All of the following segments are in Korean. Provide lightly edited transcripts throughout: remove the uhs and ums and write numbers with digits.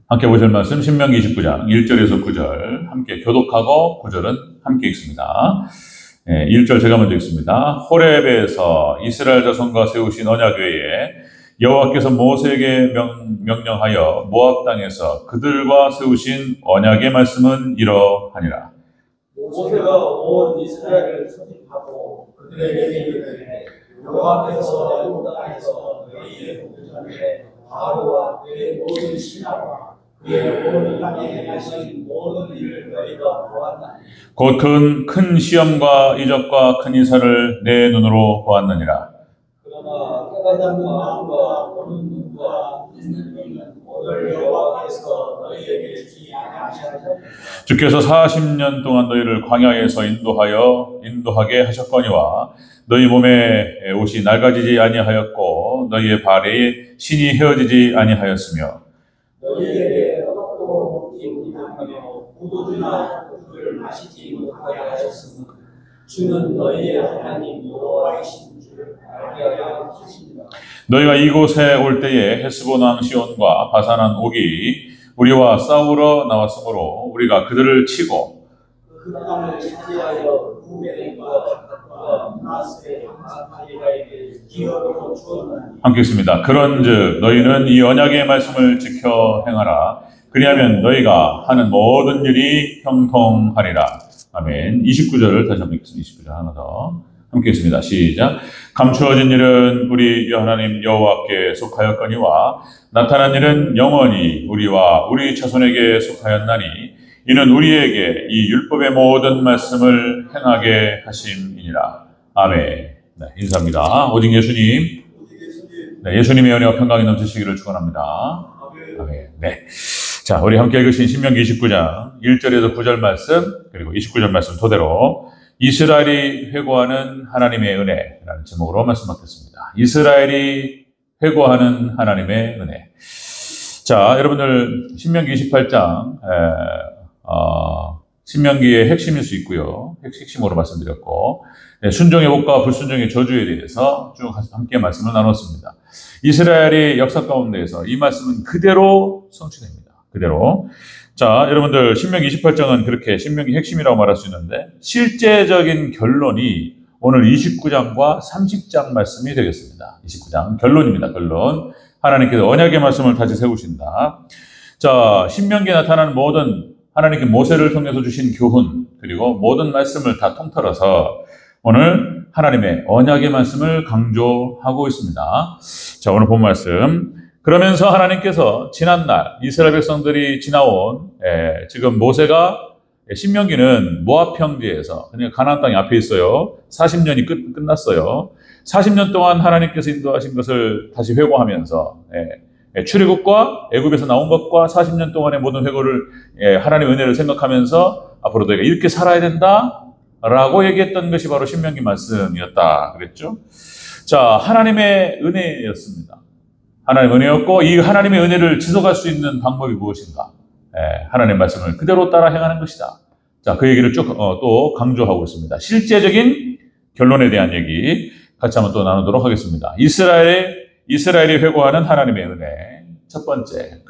함께 보실 말씀 신명기 29장 1절에서 9절 함께 교독하고 9절은 함께 읽습니다. 1절 제가 먼저 읽습니다. 호렙에서 이스라엘 자손과 세우신 언약 외에 여호와께서 모세에게 명령하여 모압 땅에서 그들과 세우신 언약의 말씀은 이러하니라. 모세가 온 이스라엘을 소집하고 그들에게 이르되 여호와께서 애굽 땅에서 너희의 목전에 바로와 그의 모든 신하와 그의 온 땅에 행하신 모든 일을 너희가 보았나니 곧 큰 시험과 이적과 큰 이사를 내 눈으로 보았느니라. 그러나 깨닫는 마음과 보는 눈과 듣는 귀는 오늘 여호와께서 너희에게 주지 아니하셨느니라. 주께서 40년 동안 너희를 광야에서 인도하게 하셨거니와 너희 몸에 옷이 낡아지지 아니하였고 너희의 발에 신이 헤어지지 아니하였으며 너희에게 떡도 먹지 못하며 포도주나 포도주를 마시지 못하게 하셨으니 주는 너희의 하나님 여호와이신 줄 알게 하여 주십니다. 너희가 이곳에 올 때에 헤스본 왕 시온과 바산 왕 옥이 우리와 싸우러 나왔으므로 우리가 그들을 치고 그 땅을 차지하여 후베인과 각각과 문하세 항상하리가에게 기업으로 주었나니 함께 있습니다. 그런즉 너희는 이 언약의 말씀을 지켜 행하라. 그리하면 너희가 하는 모든 일이 형통하리라. 아멘. 29절을 다시 한번 읽겠습니다. 29절 하나 더 함께 있습니다. 시작. 감추어진 일은 우리 하나님 여호와께 속하였거니와 나타난 일은 영원히 우리와 우리 자손에게 속하였나니 이는 우리에게 이 율법의 모든 말씀을 행하게 하심이니라. 아멘. 네, 인사합니다. 오직 예수님. 네, 예수님의 은혜와 평강이 넘치시기를 축원합니다. 아멘. 네. 자, 우리 함께 읽으신 신명기 29장 1절에서 9절 말씀 그리고 29절 말씀 토대로 이스라엘이 회고하는 하나님의 은혜라는 제목으로 말씀 받겠습니다. 이스라엘이 회고하는 하나님의 은혜. 자, 여러분들 신명기 28장 신명기의 핵심일 수 있고요. 핵심으로 말씀드렸고 순종의 복과 불순종의 저주에 대해서 쭉 함께 말씀을 나눴습니다. 이스라엘의 역사 가운데에서 이 말씀은 그대로 성취됩니다. 그대로. 자, 여러분들 신명기 28장은 그렇게 신명기 핵심이라고 말할 수 있는데 실제적인 결론이 오늘 29장과 30장 말씀이 되겠습니다. 29장 결론입니다. 결론. 하나님께서 언약의 말씀을 다시 세우신다. 자, 신명기에 나타나는 모든 하나님께 모세를 통해서 주신 교훈 그리고 모든 말씀을 다 통틀어서 오늘 하나님의 언약의 말씀을 강조하고 있습니다. 자, 오늘 본 말씀. 그러면서 하나님께서 지난날 이스라엘 백성들이 지나온 지금 모세가 신명기는 모압 평지에서 그러니까 가나안 땅이 앞에 있어요. 40년이 끝났어요. 40년 동안 하나님께서 인도하신 것을 다시 회고하면서 출애굽과 애굽에서 나온 것과 40년 동안의 모든 회고를 하나님의 은혜를 생각하면서 앞으로 너희가 이렇게 살아야 된다라고 얘기했던 것이 바로 신명기 말씀이었다 그랬죠. 자, 하나님의 은혜였습니다. 하나님의 은혜였고 이 하나님의 은혜를 지속할 수 있는 방법이 무엇인가? 하나님의 말씀을 그대로 따라 행하는 것이다. 자, 그 얘기를 쭉 또 강조하고 있습니다. 실제적인 결론에 대한 얘기 같이 한번 또 나누도록 하겠습니다. 이스라엘이 회고하는 하나님의 은혜. 첫 번째,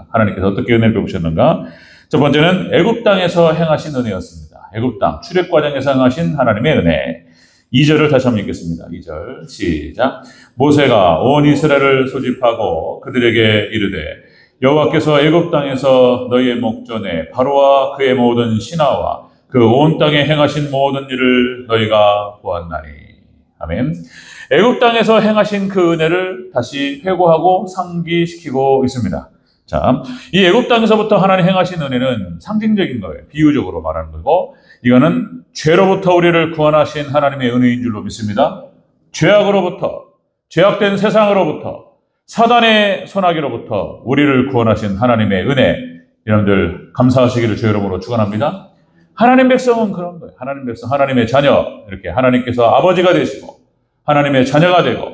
하나님께서 어떻게 은혜를 베푸셨는가? 첫 번째는 애굽 땅에서 행하신 은혜였습니다. 애굽 땅 출애굽 과정에서 행하신 하나님의 은혜. 2절을 다시 한번 읽겠습니다. 2절 시작. 모세가 온 이스라엘을 소집하고 그들에게 이르되 여호와께서 애굽 땅에서 너희의 목전에 바로와 그의 모든 신하와 그 온 땅에 행하신 모든 일을 너희가 보았나니. 아멘. 애굽 땅에서 행하신 그 은혜를 다시 회고하고 상기시키고 있습니다. 자, 이 애굽 땅에서부터 하나님 행하신 은혜는 상징적인 거예요. 비유적으로 말하는 거고 이거는 죄로부터 우리를 구원하신 하나님의 은혜인 줄로 믿습니다. 죄악으로부터, 죄악된 세상으로부터, 사단의 손아귀로부터 우리를 구원하신 하나님의 은혜, 여러분들 감사하시기를 주의 이름으로 축원합니다. 하나님 백성은 그런 거예요. 하나님 백성, 하나님의 자녀, 이렇게 하나님께서 아버지가 되시고 하나님의 자녀가 되고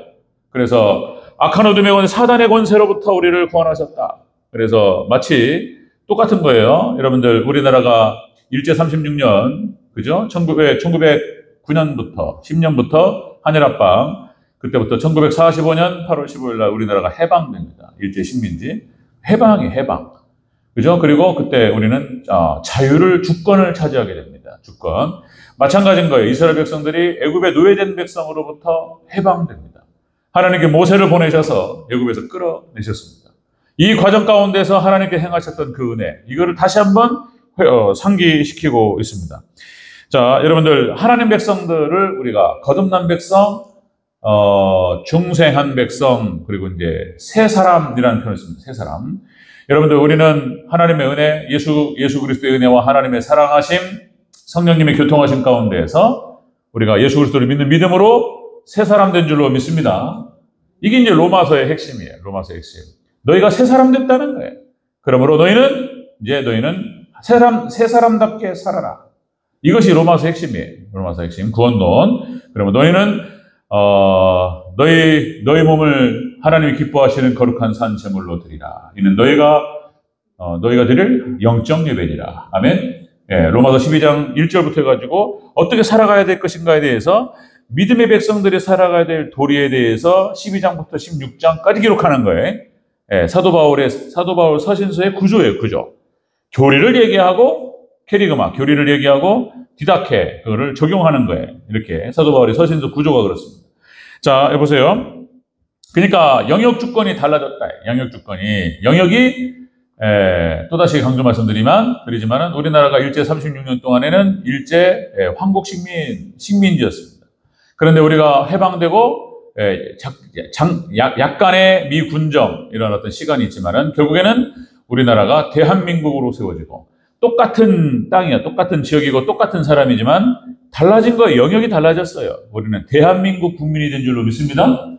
그래서 악한 어둠에 온 사단의 권세로부터 우리를 구원하셨다. 그래서 마치 똑같은 거예요. 여러분들 우리나라가 일제 36년 그죠? 1909년부터 10년부터 한일합방 그때부터 1945년 8월 15일 날 우리나라가 해방됩니다. 일제 식민지. 해방이에요, 해방. 그죠? 그리고 그때 우리는 자유를, 주권을 차지하게 됩니다. 주권. 마찬가지인 거예요. 이스라엘 백성들이 애굽에 노예된 백성으로부터 해방됩니다. 하나님께 모세를 보내셔서 애굽에서 끌어내셨습니다. 이 과정 가운데서 하나님께 행하셨던 그 은혜, 이거를 다시 한번 상기시키고 있습니다. 자, 여러분들, 하나님 백성들을 우리가 거듭난 백성, 중생한 백성, 그리고 이제 새 사람이라는 표현을 씁니다. 새 사람. 여러분들, 우리는 하나님의 은혜, 예수 그리스도의 은혜와 하나님의 사랑하심, 성령님의 교통하심 가운데에서 우리가 예수 그리스도를 믿는 믿음으로 새 사람 된 줄로 믿습니다. 이게 이제 로마서의 핵심이에요. 로마서의 핵심. 너희가 새 사람 됐다는 거예요. 그러므로 너희는 새 사람답게 살아라. 이것이 로마서 핵심이에요. 로마서 핵심. 구원론. 그러면 너희는 너희 몸을 하나님이 기뻐하시는 거룩한 산 제물로 드리라. 이는 너희가 드릴 영적 예배니라. 아멘. 예, 로마서 12장 1절부터 해가지고 어떻게 살아가야 될 것인가에 대해서, 믿음의 백성들이 살아가야 될 도리에 대해서 12장부터 16장까지 기록하는 거예요. 예, 사도 바울 서신서의 구조예요, 구조. 교리를 얘기하고, 캐리그마, 교리를 얘기하고, 디다케, 그거를 적용하는 거예요. 이렇게 사도 바울의 서신서 구조가 그렇습니다. 자, 여보세요. 그러니까 영역 주권이 달라졌다. 영역 주권이. 영역이 또다시 강조 말씀드리지만은 우리나라가 일제 36년 동안에는 일제 황국 식민지였습니다. 그런데 우리가 해방되고 약간의 미군정 이런 어떤 시간이 있지만은 결국에는 우리나라가 대한민국으로 세워지고, 똑같은 땅이야, 똑같은 지역이고 똑같은 사람이지만 달라진 거예요. 영역이 달라졌어요. 우리는 대한민국 국민이 된 줄로 믿습니다.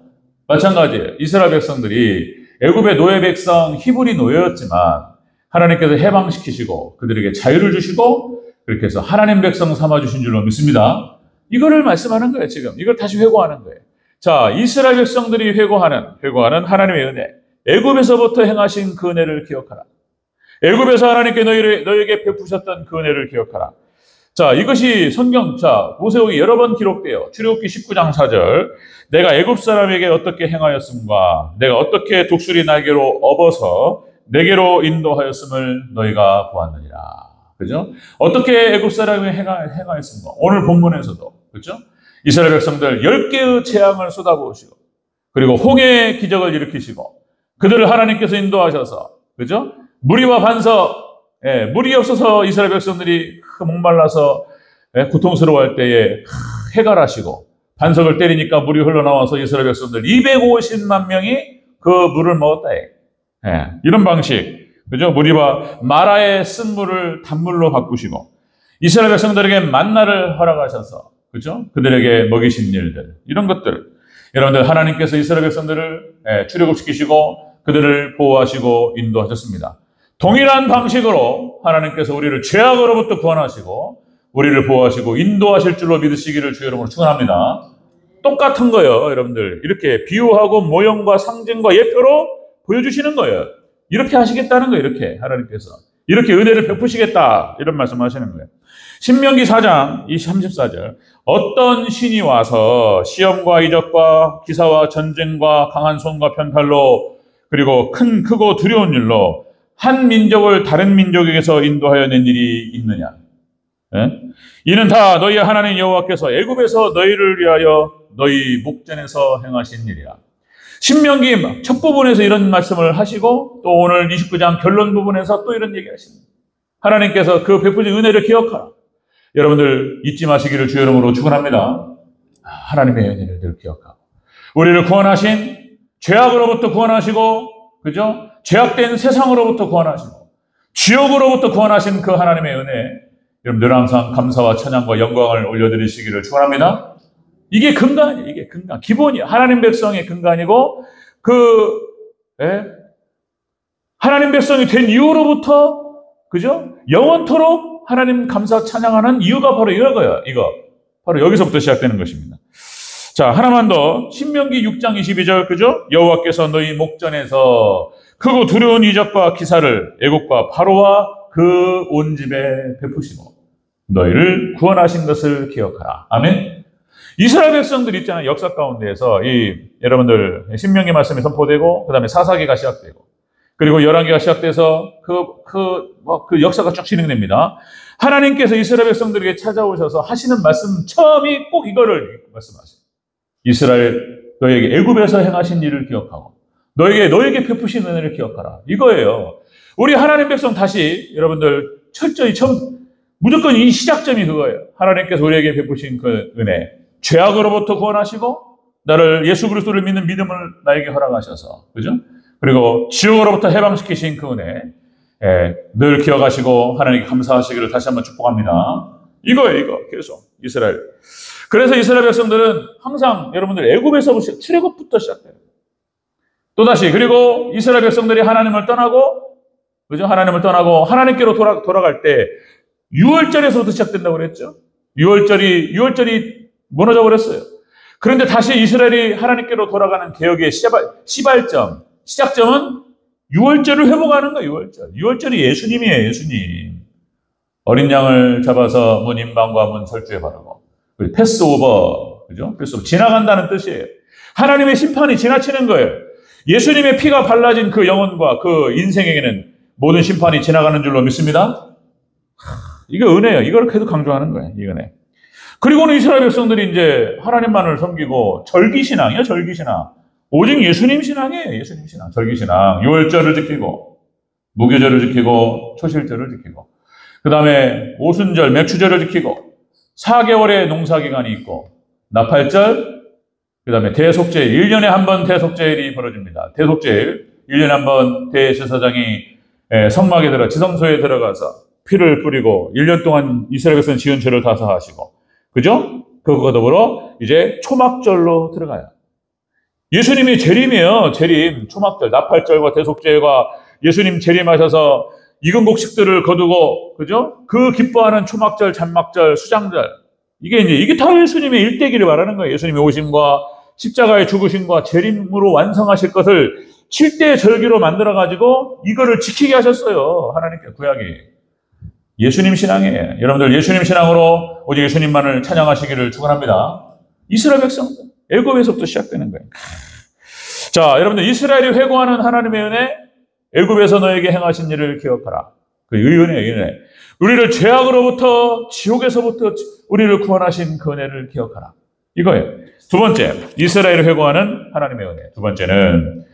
마찬가지예요. 이스라엘 백성들이 애굽의 노예 백성, 히브리 노예였지만 하나님께서 해방시키시고 그들에게 자유를 주시고 그렇게 해서 하나님 백성 삼아주신 줄로 믿습니다. 이거를 말씀하는 거예요, 지금. 이걸 다시 회고하는 거예요. 자, 이스라엘 백성들이 회고하는 하나님의 은혜. 애굽에서부터 행하신 그 은혜를 기억하라. 애굽에서 하나님께 너희에게 베푸셨던 그 은혜를 기억하라. 자, 이것이 성경, 모세오기 여러 번 기록돼요. 출애굽기 19장 4절. 내가 애굽 사람에게 어떻게 행하였음과 내가 어떻게 독수리 날개로 업어서 내게로 인도하였음을 너희가 보았느니라. 그죠? 어떻게 애굽 사람이 행하였음과, 오늘 본문에서도, 그죠? 이스라엘 백성들 10개의 재앙을 쏟아부으시고, 그리고 홍해의 기적을 일으키시고, 그들을 하나님께서 인도하셔서, 그죠? 무리와 반석, 물이 없어서 이스라엘 백성들이 목말라서 고통스러워할 때에 해갈하시고, 반석을 때리니까 물이 흘러나와서 이스라엘 백성들 250만 명이 그 물을 먹었다. 이런 방식, 그죠? 무리와 마라의 쓴 물을 단물로 바꾸시고, 이스라엘 백성들에게 만나를 허락하셔서, 그죠? 그들에게 먹이신 일들, 이런 것들. 여러분들, 하나님께서 이스라엘 백성들을 출애굽시키시고 그들을 보호하시고 인도하셨습니다. 동일한 방식으로 하나님께서 우리를 죄악으로부터 구원하시고 우리를 보호하시고 인도하실 줄로 믿으시기를 주 여러분을 축원합니다. 똑같은 거예요, 여러분들. 이렇게 비유하고 모형과 상징과 예표로 보여주시는 거예요. 이렇게 하시겠다는 거예요, 이렇게 하나님께서. 이렇게 은혜를 베푸시겠다, 이런 말씀하시는 거예요. 신명기 4장 34절. 어떤 신이 와서 시험과 이적과 기사와 전쟁과 강한 손과 편팔로, 그리고 크고 두려운 일로 한 민족을 다른 민족에게서 인도하여 낸 일이 있느냐? 이는 다 너희 하나님 여호와께서 애굽에서 너희를 위하여 너희 목전에서 행하신 일이라. 신명기 첫 부분에서 이런 말씀을 하시고, 또 오늘 29장 결론 부분에서 또 이런 얘기 하십니다. 하나님께서 그 베푸신 은혜를 기억하라. 여러분들 잊지 마시기를 주 이름으로 축원합니다. 하나님의 은혜를 기억하고, 우리를 구원하신, 죄악으로부터 구원하시고, 그죠? 죄악된 세상으로부터 구원하시고 지옥으로부터 구원하신 그 하나님의 은혜, 여러분들 항상 감사와 찬양과 영광을 올려드리시기를 축원합니다. 이게 근간이에요. 이게 근간, 기본이에요. 하나님 백성의 근간이고, 하나님 백성이 된 이후로부터, 그죠? 영원토록 하나님 감사 찬양하는 이유가 바로 이거예요. 바로 여기서부터 시작되는 것입니다. 자, 하나만 더. 신명기 6장 22절, 그죠? 여호와께서 너희 목전에서 크고 두려운 이적과 기사를 애국과 바로와 그 온 집에 베푸시고 너희를 구원하신 것을 기억하라. 아멘. 이스라엘 백성들 있잖아요. 역사 가운데에서 여러분들 신명기 말씀이 선포되고, 그 다음에 사사기가 시작되고, 그리고 열왕기가 시작돼서 그 역사가 쭉 진행됩니다. 하나님께서 이스라엘 백성들에게 찾아오셔서 하시는 말씀 처음이 꼭 이거를 말씀하세요. 이스라엘 너에게 애굽에서 행하신 일을 기억하고 너에게 베푸신 은혜를 기억하라. 이거예요. 우리 하나님 백성 다시 여러분들 철저히 무조건 이 시작점이 그거예요. 하나님께서 우리에게 베푸신 그 은혜. 죄악으로부터 구원하시고 나를 예수 그리스도를 믿는 믿음을 나에게 허락하셔서 그죠? 그리고 지옥으로부터 해방시키신 그 은혜 늘 기억하시고 하나님께 감사하시기를 다시 한번 축복합니다. 이거예요, 이거. 계속 이스라엘. 그래서 이스라엘 백성들은 항상 여러분들 애굽에서부터 출애굽부터 시작돼요. 또다시 그리고 이스라엘 백성들이 하나님을 떠나고 그죠? 하나님을 떠나고 하나님께로 돌아갈 때 유월절에서부터 시작된다고 그랬죠. 유월절이 무너져 버렸어요. 그런데 다시 이스라엘이 하나님께로 돌아가는 개혁의 시작점은 유월절을 회복하는 거예요. 유월절이 예수님이에요. 예수님. 어린 양을 잡아서 문 임방과 문 설주에 바르고 패스오버, 그죠? 패스오버 지나간다는 뜻이에요. 하나님의 심판이 지나치는 거예요. 예수님의 피가 발라진 그 영혼과 그 인생에게는 모든 심판이 지나가는 줄로 믿습니다. 이게 은혜예요. 이걸 계속 강조하는 거예요. 이 은혜. 그리고는 이스라엘 백성들이 이제 하나님만을 섬기고 절기신앙이에요. 절기신앙. 오직 예수님 신앙이에요. 예수님 신앙. 절기신앙. 유월절을 지키고 무교절을 지키고 초실절을 지키고 그 다음에 오순절, 맥추절을 지키고 4개월의 농사기간이 있고 나팔절, 그 다음에 대속제일, 1년에 한 번 대속제일이 벌어집니다. 대속제일, 1년에 한 번 대제사장이 성막에 지성소에 들어가서 피를 뿌리고 1년 동안 이스라엘 백성 지은 죄를 다 사하시고 그죠? 그것과 더불어 이제 초막절로 들어가요. 예수님이 재림이에요. 재림, 초막절, 나팔절과 대속제일과 예수님 재림하셔서 익은 곡식들을 거두고 그죠? 그 기뻐하는 초막절, 잔막절, 수장절 이게 다 예수님의 일대기를 말하는 거예요. 예수님의 오심과 십자가의 죽으심과 재림으로 완성하실 것을 7대 절기로 만들어가지고 이거를 지키게 하셨어요. 하나님께 구약이. 예수님 신앙이에요. 여러분들 예수님 신앙으로 오직 예수님만을 찬양하시기를 축원합니다. 이스라엘 백성들 애굽에서부터 시작되는 거예요. 자, 여러분들 이스라엘이 회고하는 하나님의 은혜, 애굽에서 너에게 행하신 일을 기억하라. 그 은혜. 우리를 죄악으로부터 지옥에서부터 우리를 구원하신 그 은혜를 기억하라. 이거예요. 두 번째, 이스라엘을 회고하는 하나님의 은혜. 두 번째는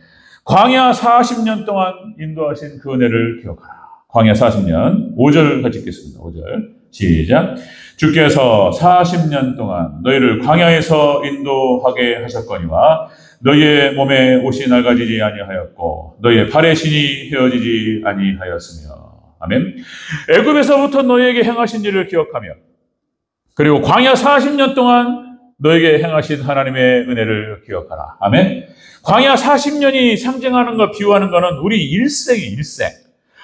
광야 40년 동안 인도하신 그 은혜를 기억하라. 광야 40년 5절 같이 읽겠습니다. 5절 시작. 주께서 40년 동안 너희를 광야에서 인도하게 하셨거니와 너희의 몸에 옷이 낡아지지 아니하였고 너희의 발의 신이 헤어지지 아니하였으며. 아멘. 애굽에서부터 너희에게 행하신 일을 기억하며 그리고 광야 40년 동안 너에게 행하신 하나님의 은혜를 기억하라. 아멘. 광야 40년이 상징하는 것, 비유하는 것은 우리 일생이 일생.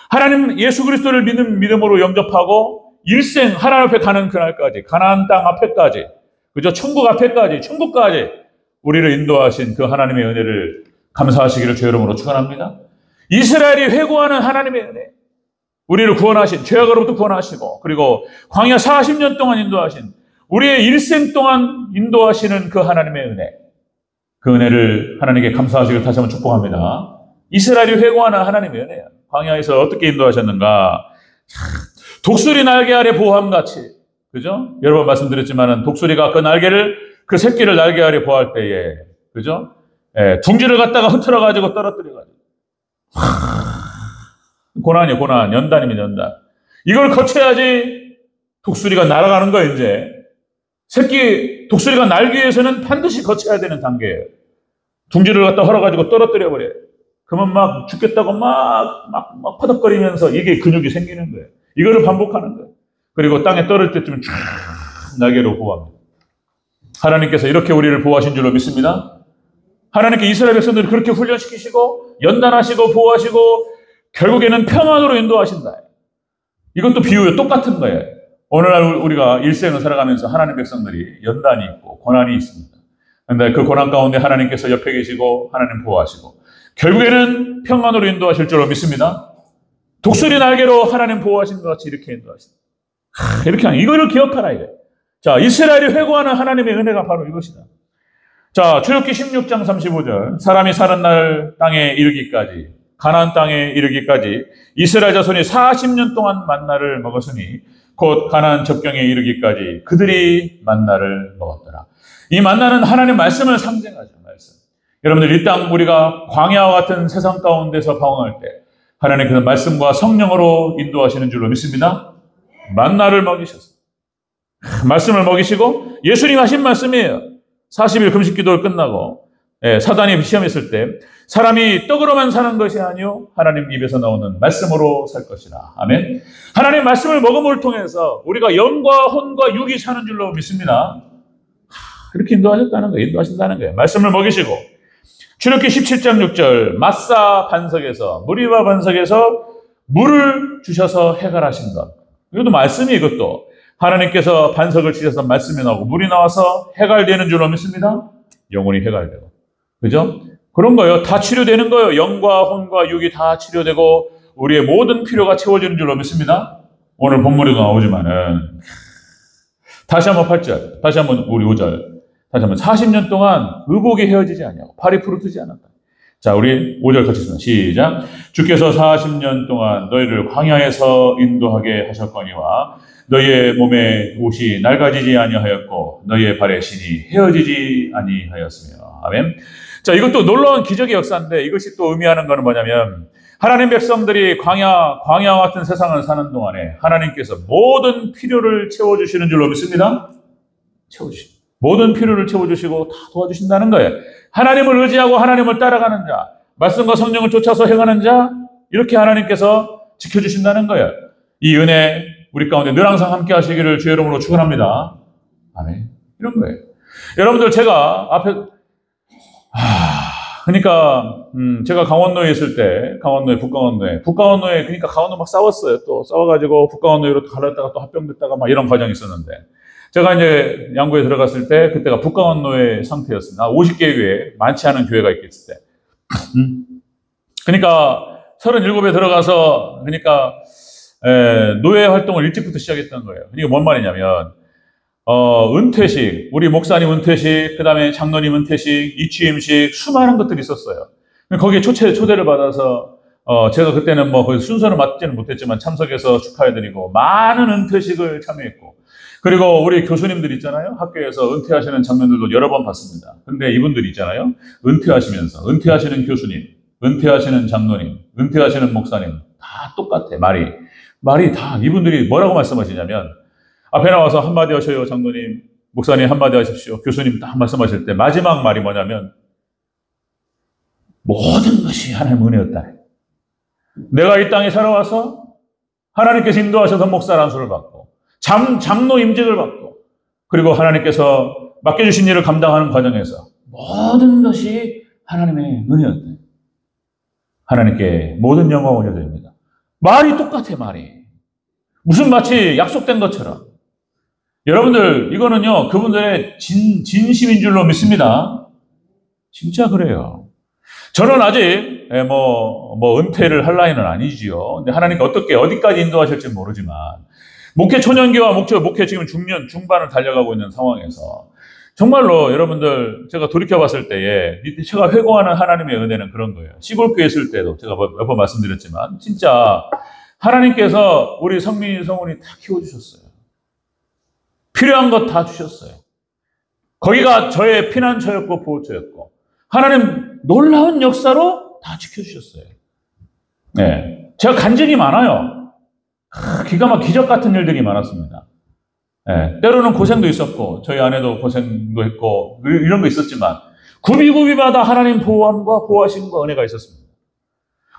하나님 예수 그리스도를 믿는 믿음으로 영접하고 일생 하나님 앞에 가는 그날까지, 가나안 땅 앞에까지, 그죠? 천국 앞에까지, 천국까지 우리를 인도하신 그 하나님의 은혜를 감사하시기를 주의 이름으로 축원합니다. 이스라엘이 회고하는 하나님의 은혜, 우리를 구원하신, 죄악으로부터 구원하시고 그리고 광야 40년 동안 인도하신, 우리의 일생 동안 인도하시는 그 하나님의 은혜, 그 은혜를 하나님께 감사하시기를 다시 한번 축복합니다. 이스라엘이 회고하는 하나님의 은혜예요. 광야에서 어떻게 인도하셨는가? 독수리 날개 아래 보호함같이, 그죠? 여러 번 말씀드렸지만은 독수리가 그 새끼를 날개 아래 보호할 때에, 그죠? 둥지를 갖다가 흐트러가지고 떨어뜨려가지고. 고난이에요, 고난. 연단입니다, 연단. 이걸 거쳐야지 독수리가 날아가는 거예요, 이제. 독수리가 날기 위해서는 반드시 거쳐야 되는 단계예요. 둥지를 갖다 헐어가지고 떨어뜨려버려요. 그러면 막 죽겠다고 막 퍼덕거리면서 이게 근육이 생기는 거예요. 이거를 반복하는 거예요. 그리고 땅에 떨어질 때쯤 쫙 날개로 보호합니다. 하나님께서 이렇게 우리를 보호하신 줄로 믿습니다. 하나님께 이스라엘 백성들을 그렇게 훈련시키시고 연단하시고 보호하시고 결국에는 평안으로 인도하신다. 이것도 비유예요. 똑같은 거예요. 오늘날 우리가 일생을 살아가면서 하나님 백성들이 연단이 있고 고난이 있습니다. 그런데 그 고난 가운데 하나님께서 옆에 계시고 하나님 보호하시고 결국에는 평안으로 인도하실 줄로 믿습니다. 독수리 날개로 하나님 보호하신 것 같이 이렇게 인도하신다. 이렇게 하는, 이거를 기억하라 이거예요. 자, 이스라엘이 회고하는 하나님의 은혜가 바로 이것이다. 자, 출애굽기 16장 35절. 사람이 사는 날 땅에 이르기까지 가나안 땅에 이르기까지 이스라엘 자손이 40년 동안 만나를 먹었으니 곧 가나안 접경에 이르기까지 그들이 만나를 먹었더라. 이 만나는 하나님의 말씀을 상징하죠. 말씀. 여러분들 이 땅 우리가 광야와 같은 세상 가운데서 방황할 때 하나님께서 말씀과 성령으로 인도하시는 줄로 믿습니다. 만나를 먹이셨어요. 말씀을 먹이시고 예수님 하신 말씀이에요. 40일 금식 기도를 끝나고 사단이 시험했을 때 사람이 떡으로만 사는 것이 아니요 하나님 입에서 나오는 말씀으로 살 것이라. 아멘. 하나님 말씀을 먹음을 통해서 우리가 영과 혼과 육이 사는 줄로 믿습니다. 이렇게 인도하셨다는 거예요. 인도하신다는 거예요. 말씀을 먹이시고 출애굽기 17장 6절 마사 반석에서 무리바 반석에서 물을 주셔서 해갈하신 것. 이것도 말씀이 이것도 하나님께서 반석을 치셔서 말씀이 나오고 물이 나와서 해갈되는 줄로 믿습니다. 영혼이 해갈되고. 그죠? 그런 거예요. 다 치료되는 거예요. 영과 혼과 육이 다 치료되고 우리의 모든 필요가 채워지는 줄로 믿습니다. 오늘 본문에도 나오지만은 다시 한번 8절, 다시 한번 우리 5절, 다시 한번 40년 동안 의복이 헤어지지 아니하고 팔이 부르트지 않았다. 자, 우리 5절 같이 읽습니다. 시작. 주께서 40년 동안 너희를 광야에서 인도하게 하셨거니와 너희의 몸에 옷이 낡아지지 아니하였고 너희의 발의 신이 헤어지지 아니하였으며. 아멘. 자, 이것도 놀라운 기적의 역사인데 이것이 또 의미하는 것은 뭐냐면 하나님 백성들이 광야와 같은 세상을 사는 동안에 하나님께서 모든 필요를 채워주시는 줄로 믿습니다. 채워주시고 모든 필요를 채워주시고 다 도와주신다는 거예요. 하나님을 의지하고 하나님을 따라가는 자, 말씀과 성령을 쫓아서 행하는 자, 이렇게 하나님께서 지켜주신다는 거예요. 이 은혜 우리 가운데 늘 항상 함께 하시기를 주의 이름으로 축원합니다. 아멘. 이런 거예요. 여러분들 제가 앞에 그러니까 제가 강원도에 있을 때 북강원도에 그러니까 강원도 막 싸웠어요. 또 싸워가지고 북강원도로 갈랐다가 또 합병됐다가 막 이런 과정이 있었는데 제가 이제 양구에 들어갔을 때 그때가 북강원도의 상태였습니다. 50개 교회 많지 않은 교회가 있겠을 때 그러니까 37에 들어가서 그러니까 노예 활동을 일찍부터 시작했던 거예요. 그러니까 뭔 말이냐면 은퇴식, 우리 목사님 은퇴식, 그 다음에 장로님 은퇴식, 이취임식, 수많은 것들이 있었어요. 거기에 초대를 받아서, 제가 그때는 뭐 거기 순서를 맡지는 못했지만 참석해서 축하해드리고, 많은 은퇴식을 참여했고, 그리고 우리 교수님들 있잖아요. 학교에서 은퇴하시는 장면들도 여러 번 봤습니다. 근데 이분들 있잖아요. 은퇴하시면서, 은퇴하시는 교수님, 은퇴하시는 장로님, 은퇴하시는 목사님, 다 똑같아, 말이 다, 이분들이 뭐라고 말씀하시냐면, 앞에 나와서 한마디 하셔요, 장로님. 목사님 한마디 하십시오. 교수님 딱 말씀하실 때 마지막 말이 뭐냐면 모든 것이 하나님의 은혜였다. 내가 이 땅에 살아와서 하나님께서 인도하셔서 목사라는 소를 받고 장로 임직을 받고 그리고 하나님께서 맡겨주신 일을 감당하는 과정에서 모든 것이 하나님의 은혜였다. 하나님께 모든 영광을 올려드립니다. 말이 똑같아, 말이. 무슨 마치 약속된 것처럼. 여러분들, 이거는요, 그분들의 진심인 줄로 믿습니다. 진짜 그래요. 저는 아직, 은퇴를 할 나이는 아니지요. 근데 하나님께 어디까지 인도하실지 모르지만, 목회 초년기와 목회 지금 중반을 달려가고 있는 상황에서, 정말로 여러분들, 제가 돌이켜봤을 때에, 제가 회고하는 하나님의 은혜는 그런 거예요. 시골교회 있을 때도 제가 몇 번 말씀드렸지만, 진짜, 하나님께서 우리 성민이, 성훈이 다 키워주셨어요. 필요한 것 다 주셨어요. 거기가 저의 피난처였고 보호처였고 하나님 놀라운 역사로 다 지켜주셨어요. 네, 제가 간증이 많아요. 기가 막 기적 같은 일들이 많았습니다. 네, 때로는 고생도 있었고 저희 아내도 고생도 했고 이런 거 있었지만 구비구비마다 하나님 보호함과 보호하심과 은혜가 있었습니다.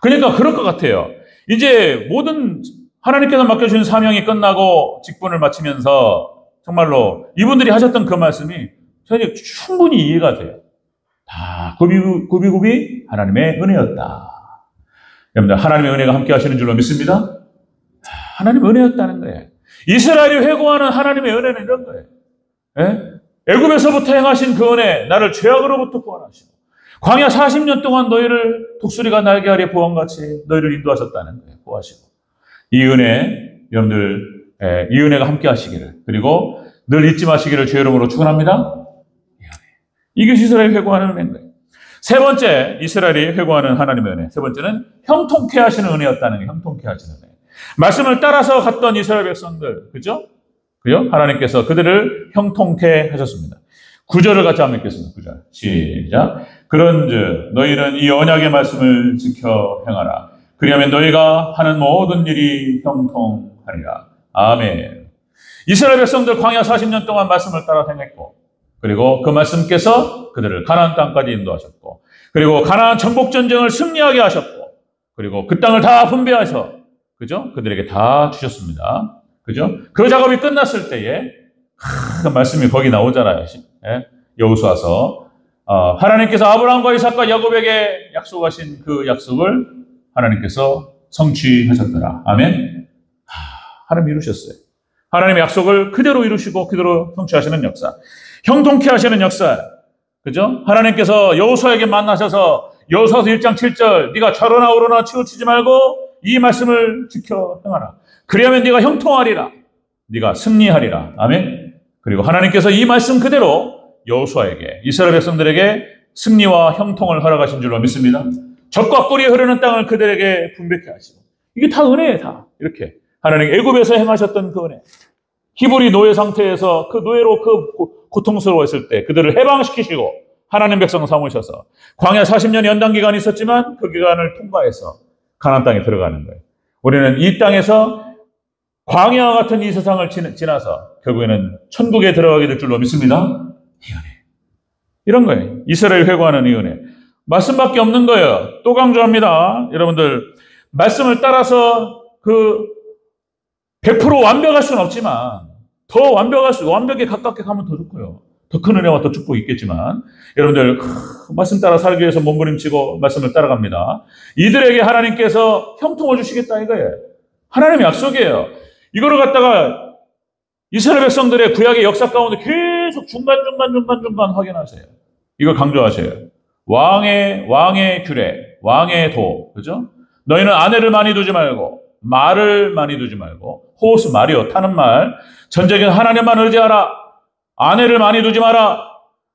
그러니까 그럴 것 같아요. 이제 모든 하나님께서 맡겨주신 사명이 끝나고 직분을 마치면서 정말로 이분들이 하셨던 그 말씀이 저에게 충분히 이해가 돼요. 다 구비구비 하나님의 은혜였다. 여러분들 하나님의 은혜가 함께 하시는 줄로 믿습니다. 하나님의 은혜였다는 거예요. 이스라엘이 회고하는 하나님의 은혜는 이런 거예요. 애굽에서부터 행하신 그 은혜, 나를 죄악으로부터 구원하시고 광야 40년 동안 너희를 독수리가 날개 아래 보험같이 너희를 인도하셨다는 거예요. 보호하시고 이 은혜, 여러분들 이 은혜가 함께 하시기를 그리고 늘 잊지 마시기를 주의 이름으로 축원합니다. 이것이 이스라엘 회고하는 은혜인 거예요. 세 번째, 이스라엘이 회고하는 하나님의 은혜. 세 번째는 형통케 하시는 은혜였다는 게 형통케 하시는 은혜. 말씀을 따라서 갔던 이스라엘 백성들, 그죠? 그죠? 하나님께서 그들을 형통케 하셨습니다. 9절을 같이 한번 읽겠습니다. 9절. 시작. 그런즉 너희는 이 언약의 말씀을 지켜 행하라. 그리하면 너희가 하는 모든 일이 형통하리라. 아멘. 이스라엘 백성들 광야 40년 동안 말씀을 따라 행했고, 그리고 그 말씀께서 그들을 가나안 땅까지 인도하셨고, 그리고 가나안 정복 전쟁을 승리하게 하셨고, 그리고 그 땅을 다 분배하셔, 그죠? 그들에게 다 주셨습니다. 그죠? 그 작업이 끝났을 때에 그 말씀이 거기 나오잖아요. 여호수아서 하나님께서 아브라함과 이삭과 야곱에게 약속하신 그 약속을 하나님께서 성취하셨더라. 아멘. 하나님 이루셨어요. 하나님의 약속을 그대로 이루시고 그대로 성취하시는 역사. 형통케 하시는 역사. 그죠? 하나님께서 여호수아에게 만나셔서 여호수아서 1장 7절 네가 좌로나 우로나 치우치지 말고 이 말씀을 지켜 행하라. 그리하면 네가 형통하리라. 네가 승리하리라. 아멘. 그리고 하나님께서 이 말씀 그대로 여호수아에게 이스라엘 백성들에게 승리와 형통을 허락하신 줄로 믿습니다. 젖과 꿀이 흐르는 땅을 그들에게 분배케 하시고 이게 다 은혜예요. 다 이렇게 하나님 애굽에서 행하셨던 그 은혜. 히브리 노예 상태에서 그 노예로 그 고통스러워했을 때 그들을 해방시키시고 하나님 백성 삼으셔서 광야 40년 연단 기간이 있었지만 그 기간을 통과해서 가나안 땅에 들어가는 거예요. 우리는 이 땅에서 광야와 같은 이 세상을 지나서 결국에는 천국에 들어가게 될 줄로 믿습니다. 이 은혜. 이런 거예요. 이스라엘 회고하는 이 은혜. 말씀밖에 없는 거예요. 또 강조합니다. 여러분들 말씀을 따라서 100% 완벽할 수는 없지만 더 완벽에 가깝게 가면 더 좋고요. 더 큰 은혜와 더 축복이 있겠지만 여러분들 말씀 따라 살기 위해서 몸부림치고 말씀을 따라갑니다. 이들에게 하나님께서 형통을 주시겠다 이거예요. 하나님의 약속이에요. 이거를 갖다가 이스라엘 백성들의 구약의 역사 가운데 계속 중간 확인하세요. 이걸 강조하세요. 왕의 규례, 왕의 도, 그죠? 너희는 아내를 많이 두지 말고 말을 많이 두지 말고 호스 말이요 타는 말 전쟁에서 하나님만 의지하라. 아내를 많이 두지 마라.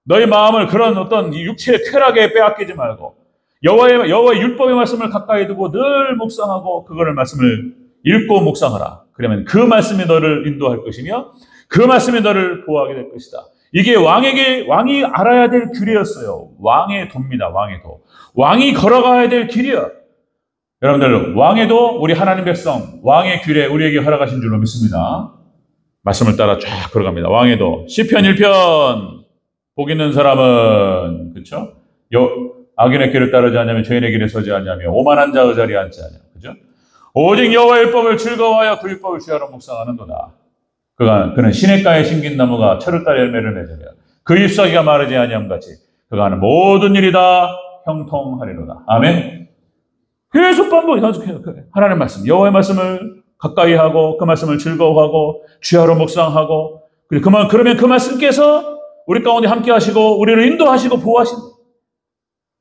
너희 마음을 그런 어떤 육체의 쾌락에 빼앗기지 말고 여호와의 율법의 말씀을 가까이 두고 늘 묵상하고 그거를 말씀을 읽고 묵상하라. 그러면 그 말씀이 너를 인도할 것이며 그 말씀이 너를 보호하게 될 것이다. 이게 왕이 알아야 될 규례였어요. 왕의 도입니다. 왕의 도. 왕이 걸어가야 될 길이요. 여러분들 왕의 도 우리 하나님 백성 왕의 규례 우리에게 허락하신 줄로 믿습니다. 말씀을 따라 쫙 걸어갑니다. 왕의 도. 시편 1편 복 있는 사람은 그렇죠? 악인의 길을 따르지 않냐면 죄인의 길에 서지 않냐며 오만한 자의 자리에 앉지 않냐. 그죠? 오직 여호와의 율법을 즐거워하여 그 율법을 주야로 묵상하는도다. 그는 시냇가에 심긴 나무가 철을 따라 열매를 맺으며 그 잎사귀가 마르지 아니함 같이 그가 하는 모든 일이 다 형통하리로다. 아멘. 계속 반복해요. 하나님의 말씀, 여호와의 말씀을 가까이 하고 그 말씀을 즐거워하고 주야로 묵상하고 그러면 그 말씀께서 우리 가운데 함께 하시고 우리를 인도하시고 보호하시는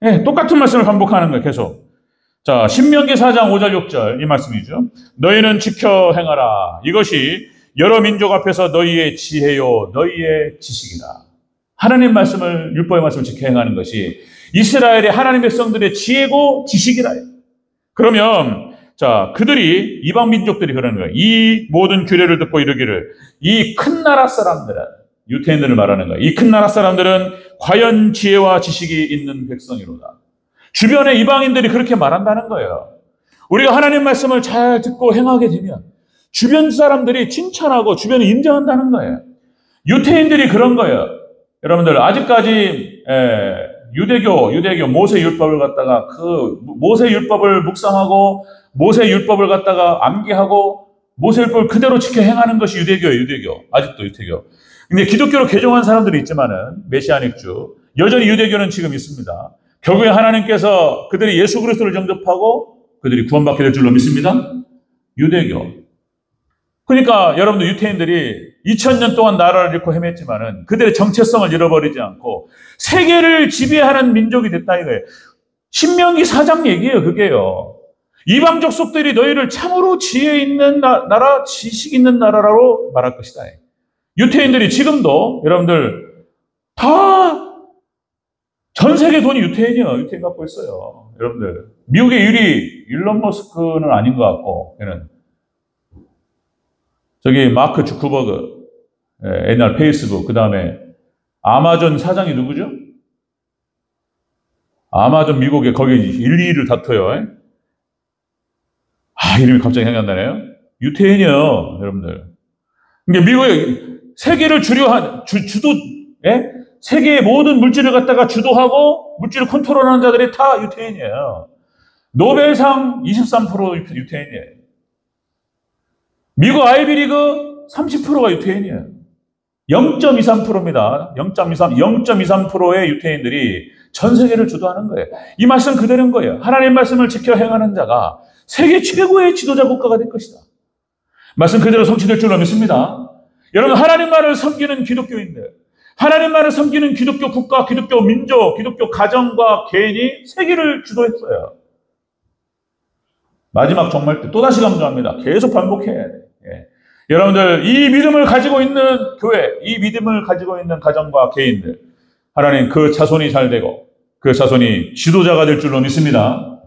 네, 똑같은 말씀을 반복하는 거예요. 계속. 자, 신명기 4장 5절 6절 이 말씀이죠. 너희는 지켜 행하라. 이것이 여러 민족 앞에서 너희의 지혜요 너희의 지식이다. 하나님 말씀을 율법의 말씀을 지켜 행하는 것이 이스라엘의 하나님 백성들의 지혜고 지식이라. 그러면 자 그들이 이방 민족들이 그러는 거예요. 이 모든 규례를 듣고 이르기를 이 큰 나라 사람들은 유태인들을 말하는 거예요. 이 큰 나라 사람들은 과연 지혜와 지식이 있는 백성이로다. 주변의 이방인들이 그렇게 말한다는 거예요. 우리가 하나님 말씀을 잘 듣고 행하게 되면 주변 사람들이 칭찬하고 주변에 인정한다는 거예요. 유태인들이 그런 거예요. 여러분들 아직까지 유대교 모세 율법을 갖다가 그 모세 율법을 묵상하고 모세 율법을 갖다가 암기하고 모세 율법을 그대로 지켜 행하는 것이 유대교예요. 아직도 유대교. 근데 기독교로 개종한 사람들이 있지만은 메시아닉주 여전히 유대교는 지금 있습니다. 결국에 하나님께서 그들이 예수 그리스도를 영접하고 그들이 구원받게 될 줄로 믿습니다. 유대교. 그러니까 여러분들 유태인들이 2000년 동안 나라를 잃고 헤맸지만은 그들의 정체성을 잃어버리지 않고 세계를 지배하는 민족이 됐다 이거예요. 신명기 4장 얘기예요. 그게요. 이방 족속들이 너희를 참으로 지혜 있는 나라, 지식 있는 나라로 말할 것이다. 유태인들이 지금도 여러분들 다 전 세계 돈이 유태인이요. 유태인 갖고 있어요. 여러분들. 미국의 1위 일론 머스크는 아닌 것 같고, 걔는. 저기 마크 주커버그, 옛날 페이스북, 그 다음에 아마존 사장이 누구죠? 아마존 미국에 거기 1, 2위를 다퉈요. 이름이 갑자기 생각이 안 나네요. 유태인이요, 여러분들. 그러니까 미국의 세계를 주도, 세계의 모든 물질을 갖다가 주도하고 물질을 컨트롤하는 자들이 다 유태인이에요. 노벨상 23% 유태인이에요. 미국 아이비리그 30%가 유태인이에요. 0.23%입니다. 0.23%의 유태인들이 전 세계를 주도하는 거예요. 이 말씀 그대로인 거예요. 하나님의 말씀을 지켜 행하는 자가 세계 최고의 지도자 국가가 될 것이다. 말씀 그대로 성취될 줄로 믿습니다. 여러분, 하나님만을 섬기는 기독교인들, 하나님만을 섬기는 기독교 국가, 기독교 민족, 기독교 가정과 개인이 세계를 주도했어요. 마지막 종말 때 또다시 강조합니다. 계속 반복해야 돼요. 여러분들, 이 믿음을 가지고 있는 교회, 이 믿음을 가지고 있는 가정과 개인들, 하나님 그 자손이 잘 되고 그 자손이 지도자가 될 줄로 믿습니다.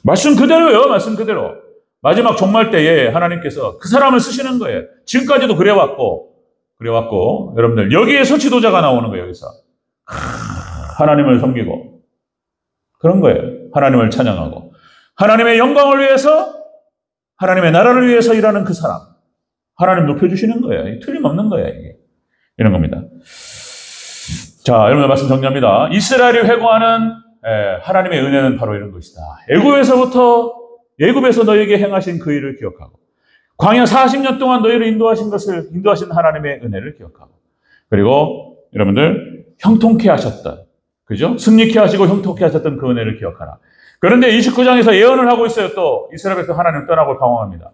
말씀 그대로요. 말씀 그대로. 마지막 종말 때에 하나님께서 그 사람을 쓰시는 거예요. 지금까지도 그래왔고 여러분들 여기에서 지도자가 나오는 거예요. 여기서 하나님을 섬기고 그런 거예요. 하나님을 찬양하고 하나님의 영광을 위해서, 하나님의 나라를 위해서 일하는 그 사람, 하나님 높여주시는 거예요. 틀림없는 거예요. 이게. 이런 겁니다. 자, 여러분들 말씀 정리합니다. 이스라엘이 회고하는 하나님의 은혜는 바로 이런 것이다. 애굽에서 너희에게 행하신 그 일을 기억하고, 광야 40년 동안 너희를 인도하신 하나님의 은혜를 기억하고, 그리고 여러분들 형통케 하셨던, 그죠? 승리케 하시고 형통케 하셨던 그 은혜를 기억하라. 그런데 29장에서 예언을 하고 있어요. 또 이스라엘에서 하나님 떠나고 방황합니다.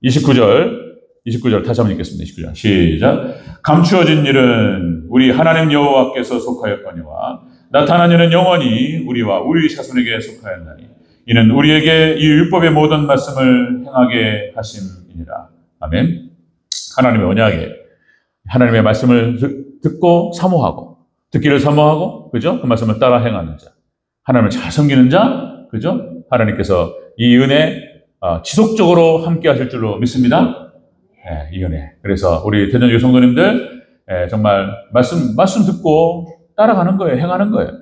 29절 다시 한번 읽겠습니다. 29절 시작. 감추어진 일은 우리 하나님 여호와께서 속하였거니와 나타난 일은 영원히 우리와 우리 자손에게 속하였나니 이는 우리에게 이 율법의 모든 말씀을 행하게 하심이니라. 아멘. 하나님의 언약에 하나님의 말씀을 듣고 사모하고, 듣기를 사모하고, 그죠? 그 말씀을 따라 행하는 자, 하나님을 잘 섬기는 자, 그죠? 하나님께서 이 은혜 지속적으로 함께 하실 줄로 믿습니다. 이 은혜. 그래서 우리 대전교회 성도님들 정말 말씀 듣고 따라가는 거예요. 행하는 거예요.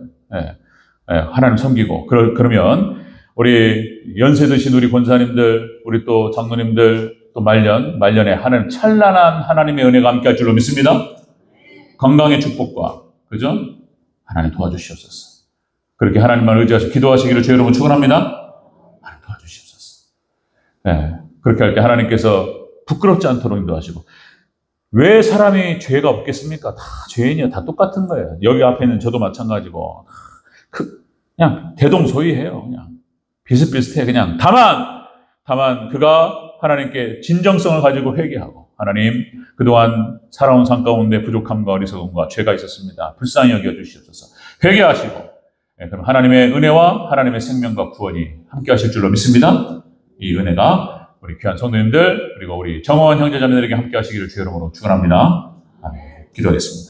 하나님 섬기고. 그러면 우리 연세 드신 우리 권사님들, 우리 또 장로님들, 또 말년에 하나님 찬란한 하나님의 은혜가 함께 할 줄로 믿습니다. 건강의 축복과, 그죠? 하나님 도와주시옵소서. 그렇게 하나님만 의지하시고 기도하시기를 주의 이름으로 축원합니다. 하나님 도와주시옵소서. 그렇게 할 때 하나님께서 부끄럽지 않도록 인도하시고. 왜 사람이 죄가 없겠습니까? 다 죄인이에요. 다 똑같은 거예요. 여기 앞에 있는 저도 마찬가지고. 그냥 대동소이해요. 그냥 비슷비슷해. 그냥 다만 그가 하나님께 진정성을 가지고 회개하고, 하나님 그동안 살아온 삶 가운데 부족함과 어리석음과 죄가 있었습니다. 불쌍히 여겨주시옵소서. 회개하시고, 그럼 하나님의 은혜와 하나님의 생명과 구원이 함께 하실 줄로 믿습니다. 이 은혜가 우리 귀한 성도님들, 그리고 우리 정원 형제자매들에게 함께 하시기를 주의 이름으로 축원합니다. 아멘. 기도하겠습니다.